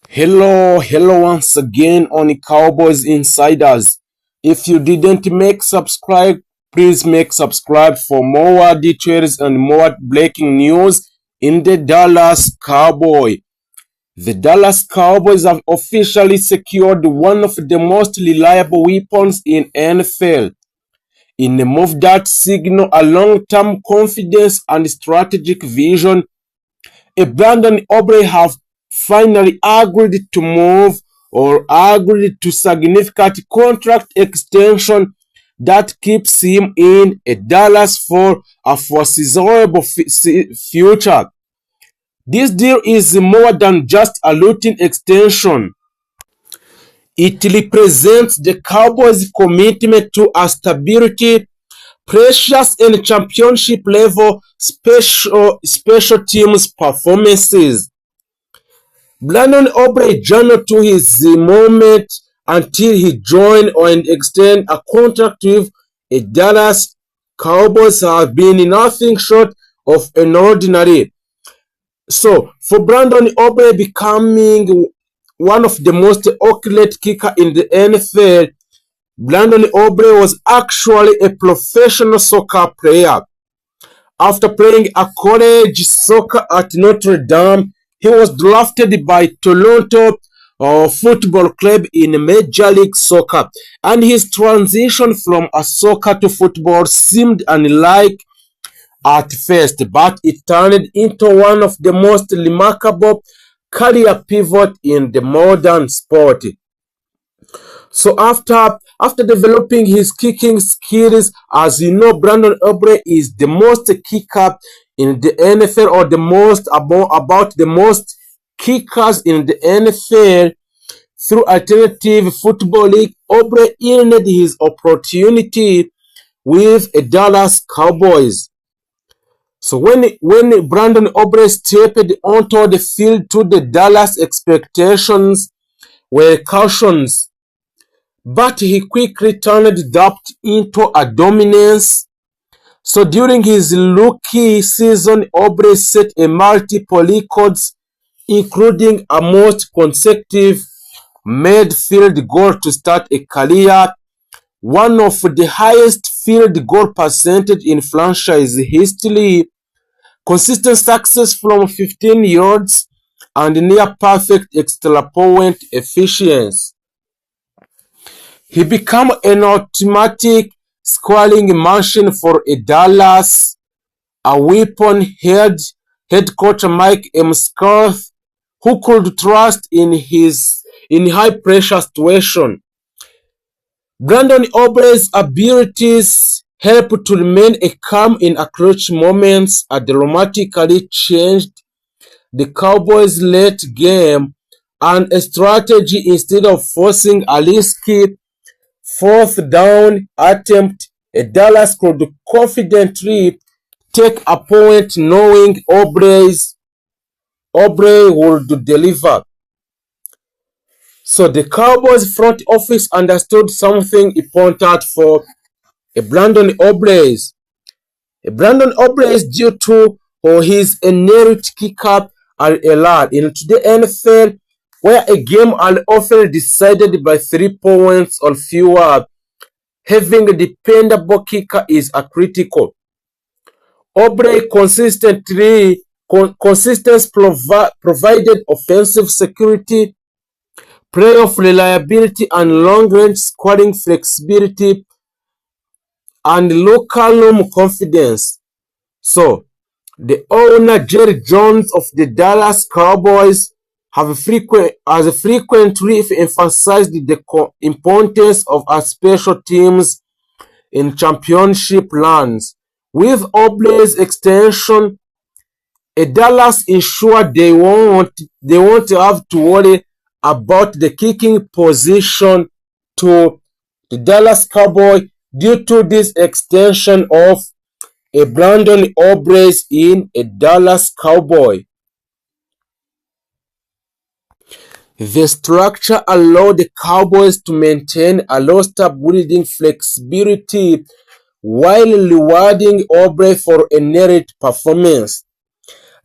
Hello once again on Cowboys Insiders. If you didn't make subscribe, please make subscribe for more details and more breaking news in the Dallas Cowboys. The Dallas Cowboys have officially secured one of the most reliable weapons in NFL in a move that signals a long-term confidence and strategic vision. Brandon Aubrey have finally agreed to move or agreed to significant contract extension that keeps him in Dallas for a foreseeable future. This deal is more than just a routine extension. It represents the Cowboys' commitment to a stability, precious and championship level special teams performances. Brandon Aubrey journeyed to his moment until he joined and extended a contract with a Dallas Cowboys have been nothing short of extraordinary. So, for Brandon Aubrey becoming one of the most accurate kicker in the NFL, Brandon Aubrey was actually a professional soccer player. After playing a college soccer at Notre Dame, he was drafted by Toronto Football Club in Major League Soccer, and his transition from a soccer to football seemed unlike at first, but it turned into one of the most remarkable career pivots in the modern sport. So after developing his kicking skills, as you know, Brandon Aubrey is the most kicker in the NFL, or the most about the most kickers in the NFL through Alternative Football League. Aubrey earned his opportunity with the Dallas Cowboys. So when Brandon Aubrey stepped onto the field, to the Dallas expectations were cautions, but he quickly turned that into a dominance. So during his rookie season, Aubrey set a multiple records, including a most consecutive made field goal to start a career, one of the highest field goal percentage in franchise history, consistent success from 15 yards, and near perfect extra point efficiency. He became an automatic scoring machine for a Dallas, a weapon head coach Mike McCarthy, who could trust in high pressure situation. Brandon Aubrey's abilities helped to remain calm in clutch moments and dramatically changed the Cowboys' late game and a strategy. Instead of forcing a risky fourth down attempt, Dallas could confidently take a point knowing Aubrey would deliver. So the Cowboys front office understood something important for Brandon Aubrey. Brandon Aubrey is due to his innate kicker and elite into the NFL, where a game are often decided by 3 points or fewer. Having a dependable kicker is critical. Aubrey consistently provided offensive security, playoff reliability, and long-range scoring flexibility, and locker room confidence. So, the owner Jerry Jones of the Dallas Cowboys has frequently emphasized the importance of our special teams in championship runs. With Aubrey's extension, Dallas ensured they won't have to worry about the kicking position to the Dallas Cowboys due to this extension of Brandon Aubrey in a Dallas Cowboy. The structure allowed the Cowboys to maintain a roster building flexibility while rewarding Aubrey for a narrowed performance.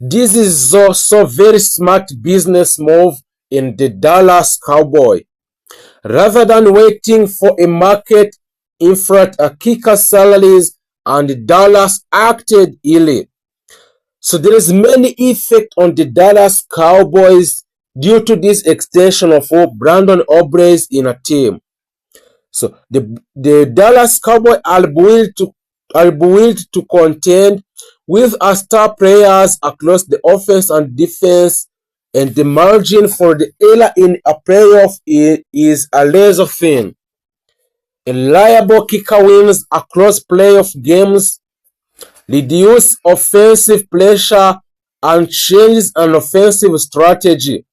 This is also very smart business move in the Dallas Cowboys. Rather than waiting for a market inflate a kicker's salaries, and Dallas acted early. So there is many effect on the Dallas Cowboys due to this extension of Brandon Aubrey's in a team. So the Dallas Cowboys are built to contend with a star players across the offense and defense, and the margin for the error in a playoff is a laser thin. A reliable kicker wins across playoff games, reduce offensive pressure, and changes an offensive strategy,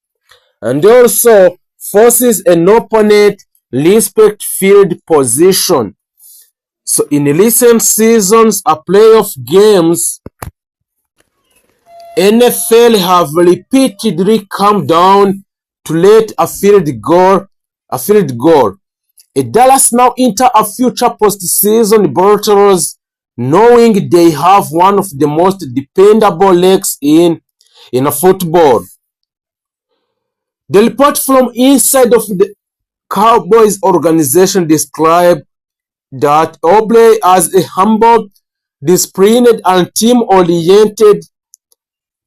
and also forces an opponent respect field position. So in recent seasons a playoff games, NFL have repeatedly come down to let a field goal. A Dallas now enter a future postseason battles knowing they have one of the most dependable legs in a football. The report from inside of the Cowboys organization described that Obley as a humble, disciplined and team-oriented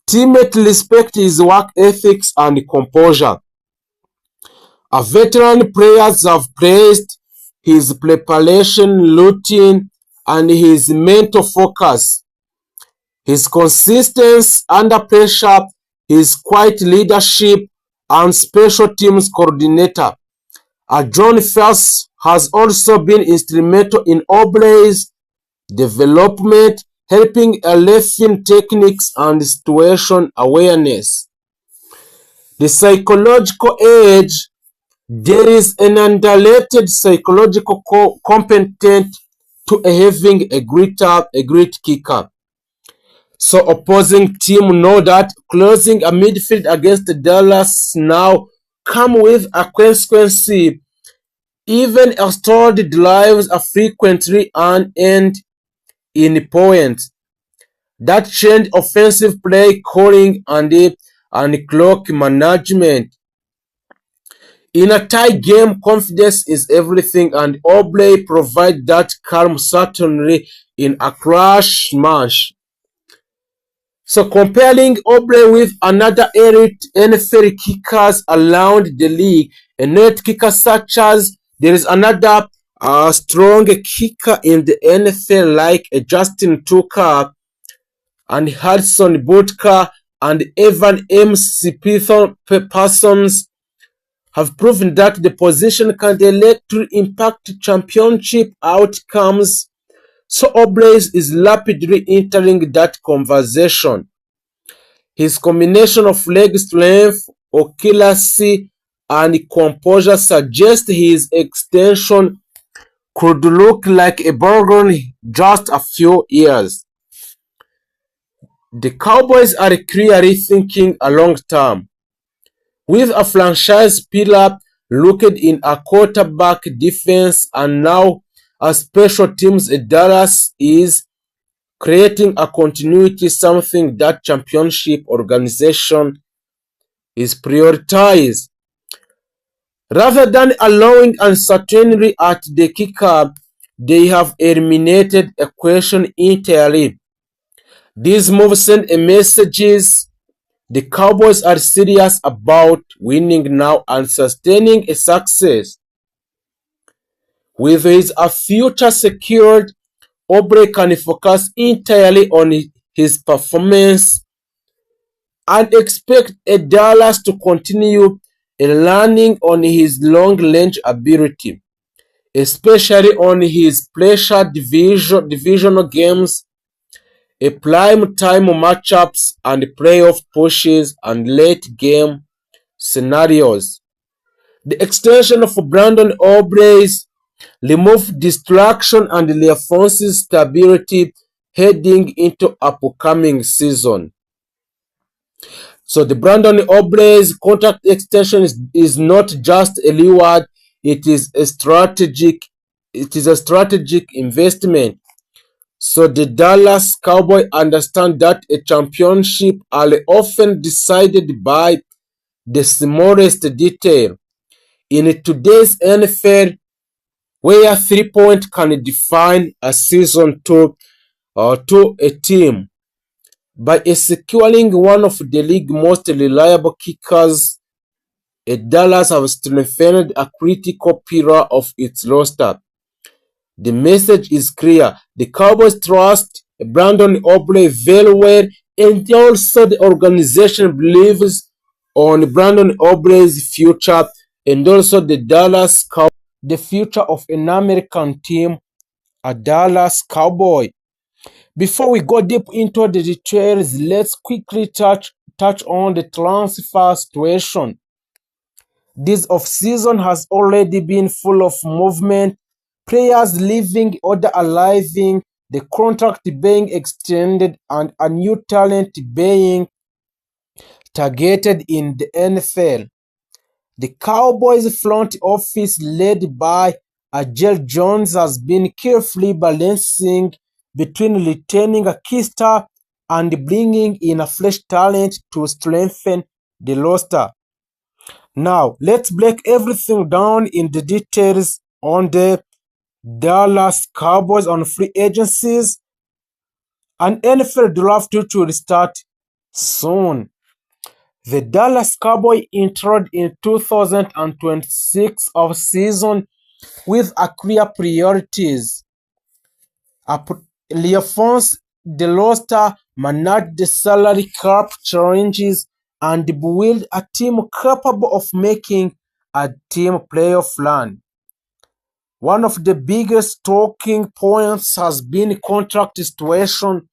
teammate respect his work ethics and composure. A veteran players have praised his preparation routine and his mental focus, his consistency under pressure, his quiet leadership, and special teams coordinator. John Fels has also been instrumental in Obley's development, helping refine techniques and situation awareness. The psychological edge. There is an underrated psychological component to having a great kicker. So opposing team know that closing a midfield against Dallas now come with a consequence. Even extended drives are frequently end in points. That change offensive play calling and clock management. In a tight game, confidence is everything, and Obley provides that calm certainly in a crash match. So comparing Obley with another elite NFL kickers around the league, a net kicker such as there is another strong kicker in the NFL like Justin Tucker and Hudson Butker and Evan M. Parsons have proven that the position can directly impact championship outcomes. So Obley is rapidly entering that conversation. His combination of leg strength, accuracy, and composure suggests his extension could look like a bargain just a few years. The Cowboys are clearly thinking a long term. With a franchise pillar rooted in a quarterback defense and now a special teams, Dallas is creating a continuity, something that championship organization is prioritized. Rather than allowing uncertainty at the kicker, they have eliminated a question entirely. These moves send a message. The Cowboys are serious about winning now and sustaining a success. With his future secured, Obley can focus entirely on his performance and expect a Dallas to continue learning on his long-range ability, especially on his pressure divisional games, a prime time matchups and playoff pushes and late game scenarios. The extension of Brandon Aubrey's remove distraction and reinforces stability heading into upcoming season. So the Brandon Aubrey's contract extension is not just a reward, it is a strategic investment. So the Dallas Cowboys understand that a championship are often decided by the smallest detail. In today's NFL, where 3 points can define a season to a team, by securing one of the league's most reliable kickers, Dallas have strengthened a critical pillar of its roster. The message is clear. The Cowboys trust Brandon Aubrey very well, and also the organization believes on Brandon Aubrey's future, and also the Dallas Cowboys, the future of an American team, a Dallas Cowboy. Before we go deep into the details, let's quickly touch on the transfer situation. This offseason has already been full of movement, players leaving, others arriving, the contract being extended, and a new talent being targeted in the NFL. The Cowboys front office, led by Agel Jones, has been carefully balancing between retaining a key star and bringing in a fresh talent to strengthen the roster. Now, let's break everything down in the details on the Dallas Cowboys on free agencies and NFL draft which will start soon. The Dallas Cowboys entered in 2026 offseason with a clear priorities. Reinforce the roster, manage the salary cap challenges, and build a team capable of making a team playoff run. One of the biggest talking points has been contract situation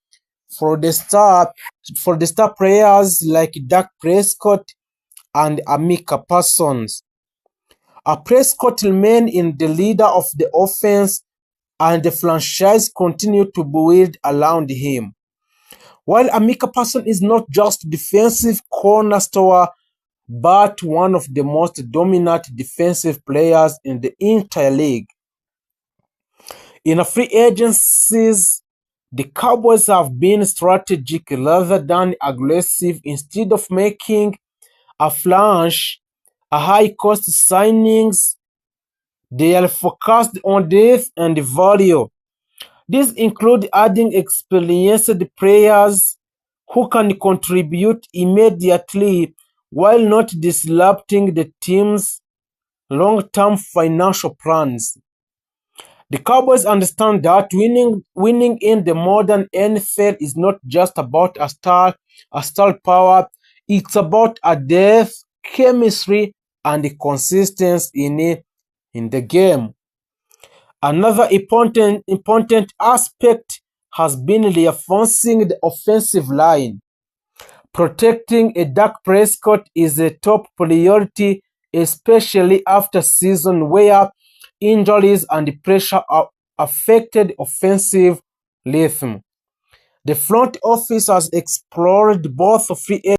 for the star players like Dak Prescott and Amika Parsons. Prescott remained in the leader of the offense, and the franchise continued to build around him. While Amika Parsons is not just defensive cornerstone, but one of the most dominant defensive players in the entire league. In free agencies, the Cowboys have been strategic rather than aggressive. Instead of making a high-cost signings, they are focused on depth and value. This includes adding experienced players who can contribute immediately while not disrupting the team's long-term financial plans. The Cowboys understand that winning in the modern NFL is not just about a star power. It's about a depth, chemistry, and consistency in the game. Another important aspect has been reinforcing the offensive line. Protecting a Dak Prescott is a top priority, especially after season where injuries and pressure affected offensive rhythm. The front office has explored both free